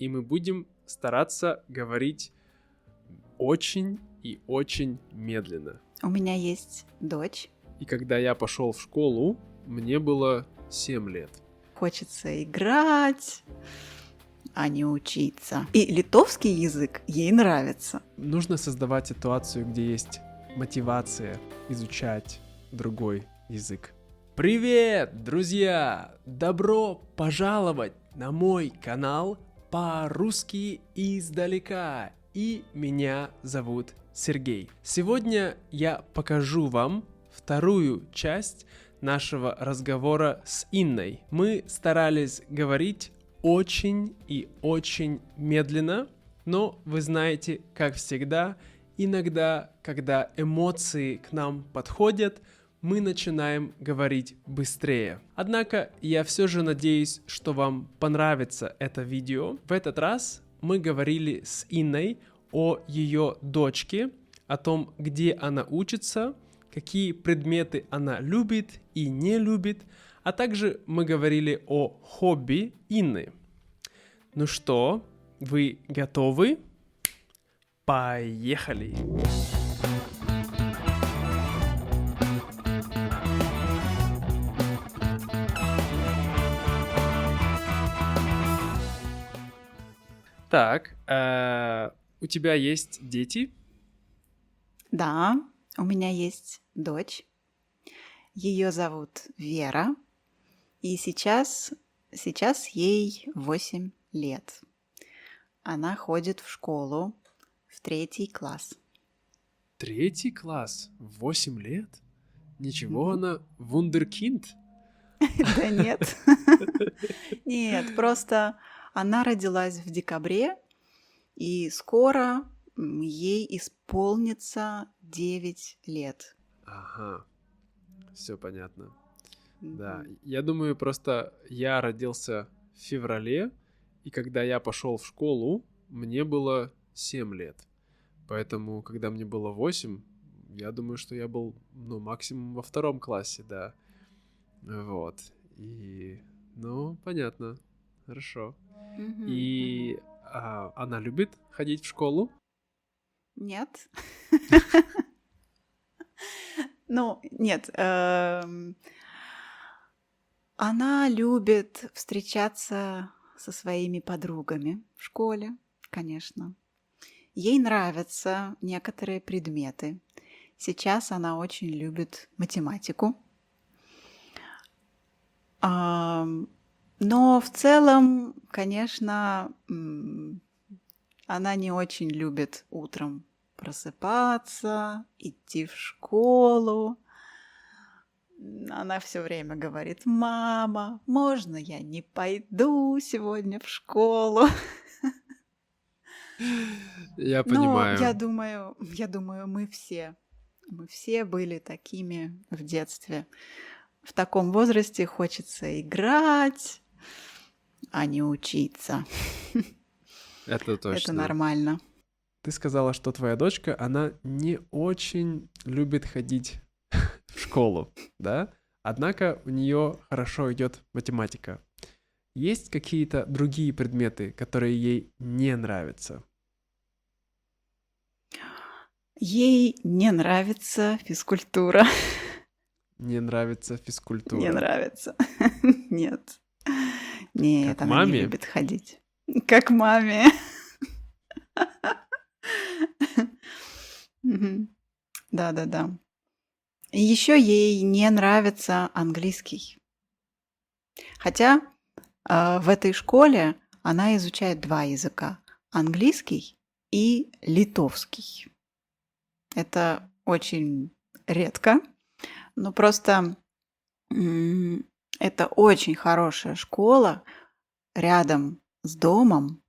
и мы будем стараться говорить очень и очень медленно. У меня есть дочь. И когда я пошел в школу, мне было 7 лет. Хочется играть, а не учиться. И литовский язык ей нравится. Нужно создавать ситуацию, где есть мотивация изучать другой язык. Привет, друзья! Добро пожаловать на мой канал по-русски издалека. И меня зовут Сергей. Сегодня я покажу вам вторую часть нашего разговора с Инной. Мы старались говорить очень и очень медленно, но вы знаете, как всегда, иногда, когда эмоции к нам подходят, мы начинаем говорить быстрее. Однако я все же надеюсь, что вам понравится это видео. В этот раз мы говорили с Инной о ее дочке, о том, где она учится, какие предметы она любит и не любит, а также мы говорили о хобби Инны. Ну что, вы готовы? Поехали! Так, у тебя есть дети? Да, у меня есть дочь. Ее зовут Вера. И сейчас ей 8 лет. Она ходит в школу в 3 класс. 3 класс? 8 лет? Ничего, она вундеркинд? Да нет. Нет, просто она родилась в декабре, и скоро ей исполнится 9 лет. Ага, все понятно. Да, я думаю, просто я родился в феврале, и когда я пошел в школу, мне было 7 лет. Поэтому, когда мне было 8, я думаю, что я был, максимум во 2 классе, да. Вот. И, понятно. Хорошо. И она любит ходить в школу? Нет. Ну, нет. Она любит встречаться со своими подругами в школе, конечно. Ей нравятся некоторые предметы. Сейчас она очень любит математику. Но в целом, конечно, она не очень любит утром просыпаться, идти в школу. Она все время говорит: «Мама, можно я не пойду сегодня в школу?» Я Но понимаю. я думаю, мы все были такими в детстве. В таком возрасте хочется играть, а не учиться. Это точно. Это нормально. Ты сказала, что твоя дочка, она не очень любит ходить в школу, да? Однако у нее хорошо идет математика. Есть какие-то другие предметы, которые ей не нравятся? Ей не нравится физкультура. Не нравится физкультура? Не нравится. Нет. Нет, Как она маме? не любит ходить. Как маме. Да. Еще ей не нравится английский. Хотя в этой школе она изучает 2 языка: английский и литовский. Это очень редко, но просто это очень хорошая школа рядом с домом.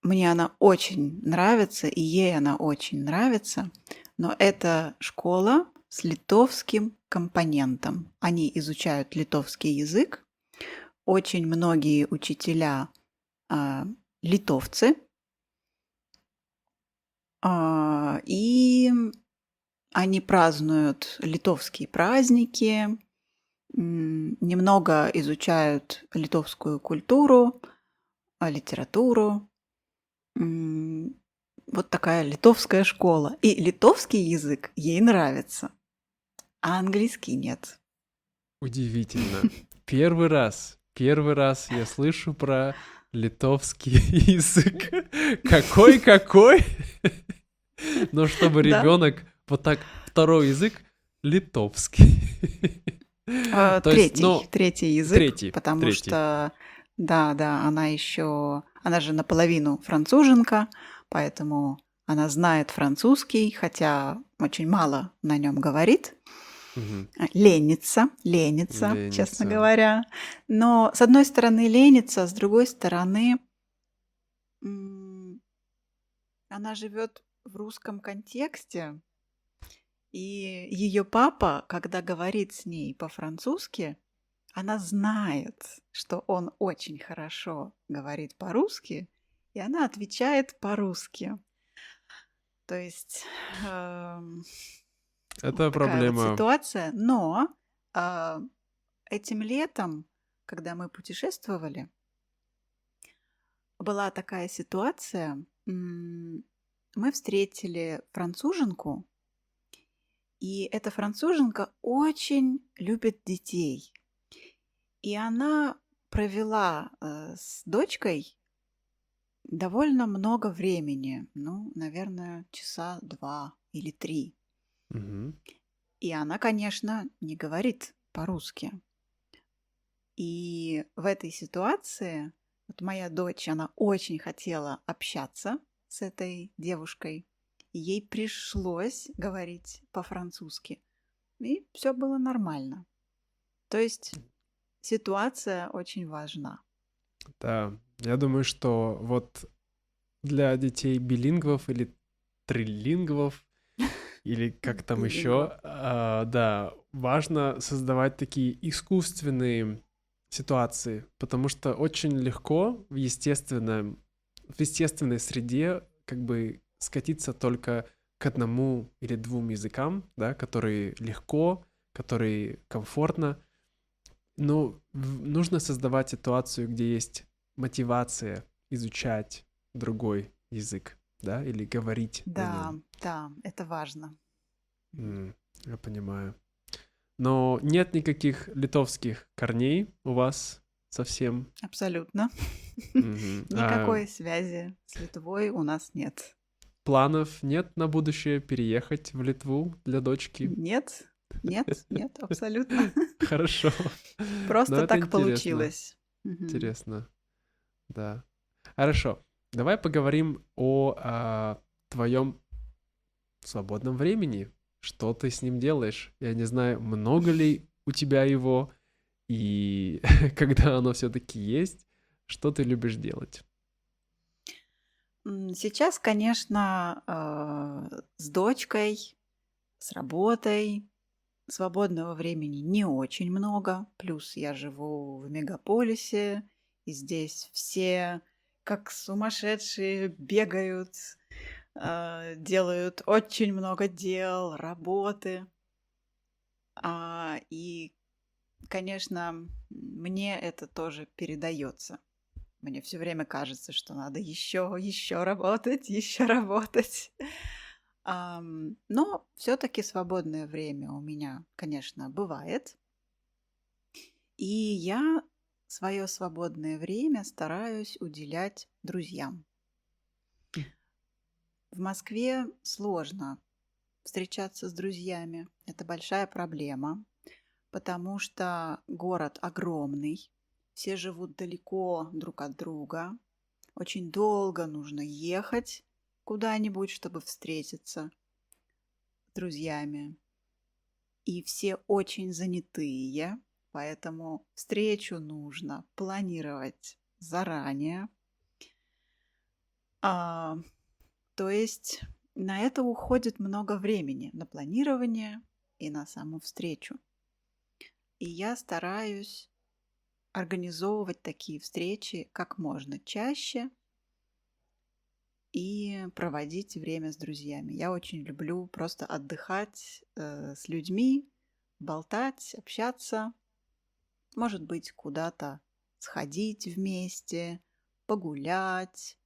Мне она очень нравится, и ей она очень нравится, но это школа с литовским компонентом. Они изучают литовский язык. Очень многие учителя литовцы, и они празднуют литовские праздники, немного изучают литовскую культуру, литературу. М, Вот такая литовская школа. И литовский язык ей нравится, а английский нет. Удивительно. Первый раз я слышу про литовский язык. Какой? Но чтобы Да. ребенок вот так второй язык литовский. То есть, ну, Третий язык, третий, потому третий. что, да, она же наполовину француженка, поэтому она знает французский, хотя очень мало на нем говорит. Мгм. Ленится, честно Ленится. говоря. Но с одной стороны ленится, с другой стороны м, она живет в русском контексте, и ее папа, когда говорит с ней по-французски, она знает, что он очень хорошо говорит по-русски, и она отвечает по-русски. То есть вот Это такая вот проблема. ситуация. Но а, этим летом, когда мы путешествовали, была такая ситуация. Мы встретили француженку, и эта француженка очень любит детей. И она провела с дочкой довольно много времени, ну, наверное, часа 2 или 3. Мгм. И она, конечно, не говорит по-русски. И в этой ситуации вот моя дочь, она очень хотела общаться с этой девушкой, и ей пришлось говорить по-французски. И все было нормально. То есть ситуация очень важна. Да, я думаю, что вот для детей билингвов или трилингвов, или как там Билингва. еще, да, важно создавать такие искусственные ситуации, потому что очень легко в естественной среде как бы скатиться только к одному или двум языкам, да, которые легко, которые комфортно. Но нужно создавать ситуацию, где есть мотивация изучать другой язык, да, или говорить на Да, нем. да, это важно. Я понимаю. Но нет никаких литовских корней у вас совсем. Абсолютно. Мгм. А Никакой связи с Литвой у нас нет. планов нет на будущее переехать в Литву для дочки? Нет, нет, абсолютно. Хорошо. Но Просто это так интересно. получилось. Мгм. Интересно, да. Хорошо. Давай поговорим о твоем свободном времени. Что ты с ним делаешь? Я не знаю, много ли у тебя его, и когда оно все-таки есть, что ты любишь делать? Сейчас, конечно, с дочкой, с работой свободного времени не очень много. Плюс я живу в мегаполисе, и здесь все как сумасшедшие бегают, делают очень много дел, работы. И, конечно, мне это тоже передается. Мне все время кажется, что надо еще работать, еще работать. Но все-таки свободное время у меня, конечно, бывает. И я свое свободное время стараюсь уделять друзьям. М. В Москве сложно встречаться с друзьями. Это большая проблема, потому что город огромный, все живут далеко друг от друга, очень долго нужно ехать куда-нибудь, чтобы встретиться с друзьями. И все очень занятые, поэтому встречу нужно планировать заранее. А, То есть на это уходит много времени, на планирование и на саму встречу. И я стараюсь организовывать такие встречи как можно чаще и проводить время с друзьями. Я очень люблю просто отдыхать с людьми, болтать, общаться, может быть, куда-то сходить вместе, погулять,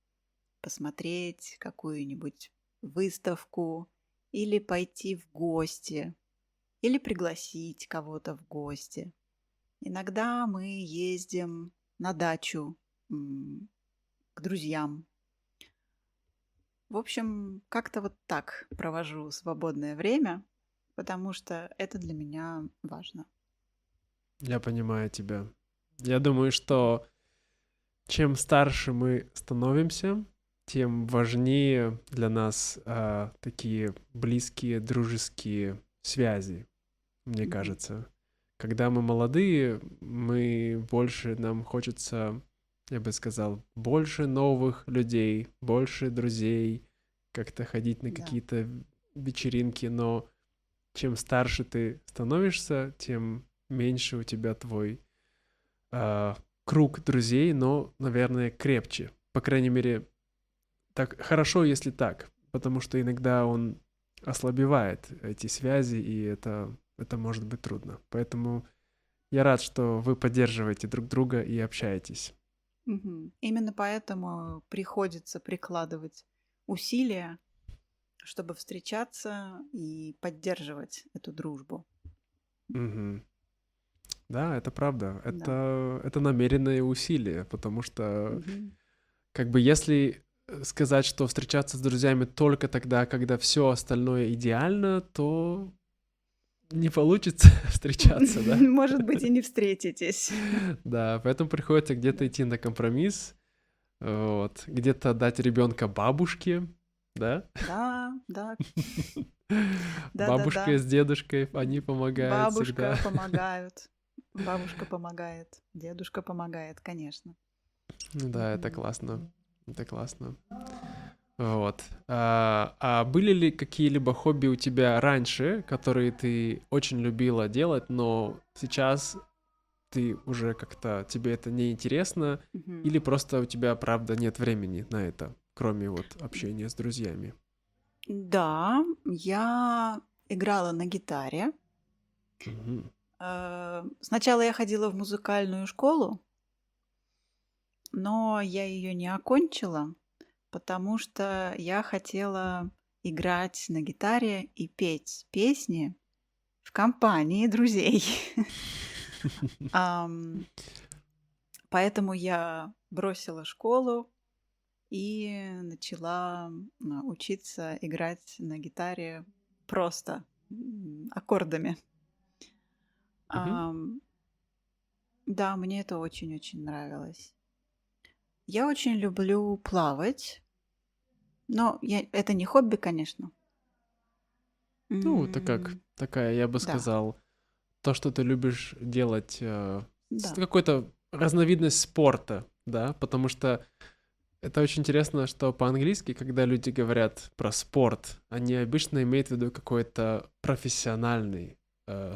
посмотреть какую-нибудь выставку или пойти в гости, или пригласить кого-то в гости. Иногда мы ездим на дачу к друзьям. В общем, как-то вот так провожу свободное время, потому что это для меня важно. Я понимаю тебя. Я думаю, что чем старше мы становимся, тем важнее для нас такие близкие, дружеские связи, мне кажется. Когда мы молодые, нам хочется, я бы сказал, больше новых людей, больше друзей, как-то ходить на какие-то вечеринки, но чем старше ты становишься, тем меньше у тебя твой круг друзей, но, наверное, крепче. По крайней мере, так хорошо, если так, потому что иногда он ослабевает эти связи, и это может быть трудно. Поэтому я рад, что вы поддерживаете друг друга и общаетесь. Именно поэтому приходится прикладывать усилия, чтобы встречаться и поддерживать эту дружбу. Да, это правда. Это намеренное усилие, потому что как бы если сказать, что встречаться с друзьями только тогда, когда все остальное идеально, то не получится встречаться, да? Может быть, и не встретитесь. Да, поэтому приходится где-то идти на компромисс, вот, где-то дать ребенка бабушке, да? Да. Бабушка с дедушкой, они помогают всегда. Бабушка помогает, дедушка помогает, конечно. Да, это классно. Это классно. Вот. А были ли какие-либо хобби у тебя раньше, которые ты очень любила делать, но сейчас ты уже как-то, тебе это не интересно, или просто у тебя, правда, нет времени на это, кроме вот общения с друзьями? Да, я играла на гитаре. Сначала я ходила в музыкальную школу, но я ее не окончила, потому что я хотела играть на гитаре и петь песни в компании друзей. Поэтому я бросила школу и начала учиться играть на гитаре просто аккордами. Да, мне это очень-очень нравилось. Я очень люблю плавать, но это не хобби, конечно. Ну, это как такая, я бы сказал, то, что ты любишь делать, какой-то разновидность спорта, да, потому что это очень интересно, что по-английски, когда люди говорят про спорт, они обычно имеют в виду какой-то профессиональный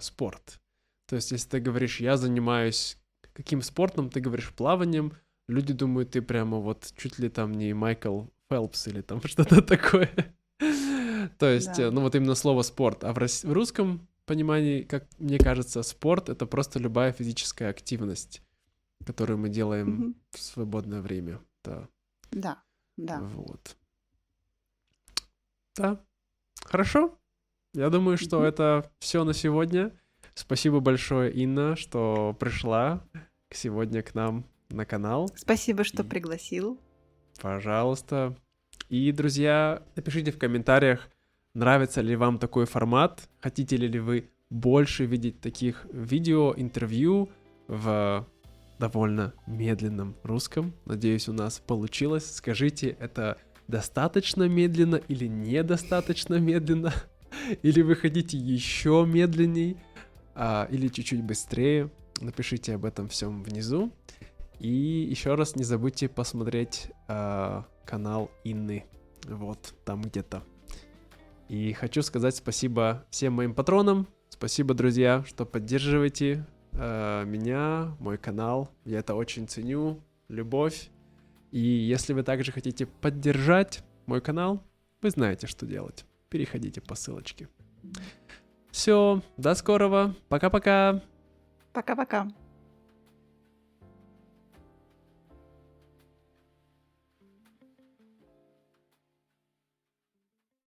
спорт. То есть, если ты говоришь, я занимаюсь каким спортом, ты говоришь плаванием, люди думают, ты прямо вот чуть ли там не Майкл Фелпс или там что-то такое. То есть, ну вот именно слово спорт. А в русском понимании, как мне кажется, спорт — это просто любая физическая активность, которую мы делаем в свободное время. Да. Вот. Да. Хорошо. Я думаю, что это все на сегодня. Спасибо большое, Инна, что пришла сегодня к нам на канал. Спасибо, что пригласил. Пожалуйста. И, друзья, напишите в комментариях, нравится ли вам такой формат, хотите ли вы больше видеть таких видео, интервью в довольно медленном русском. Надеюсь, у нас получилось. Скажите, это достаточно медленно или недостаточно медленно? Или вы хотите еще медленней? Или чуть-чуть быстрее? Напишите об этом всем внизу. И еще раз не забудьте посмотреть канал Инны. Вот там где-то. И хочу сказать спасибо всем моим патронам. Спасибо, друзья, что поддерживаете меня, мой канал. Я это очень ценю. Любовь. И если вы также хотите поддержать мой канал, вы знаете, что делать. Переходите по ссылочке. Все, до скорого. Пока-пока. Пока-пока.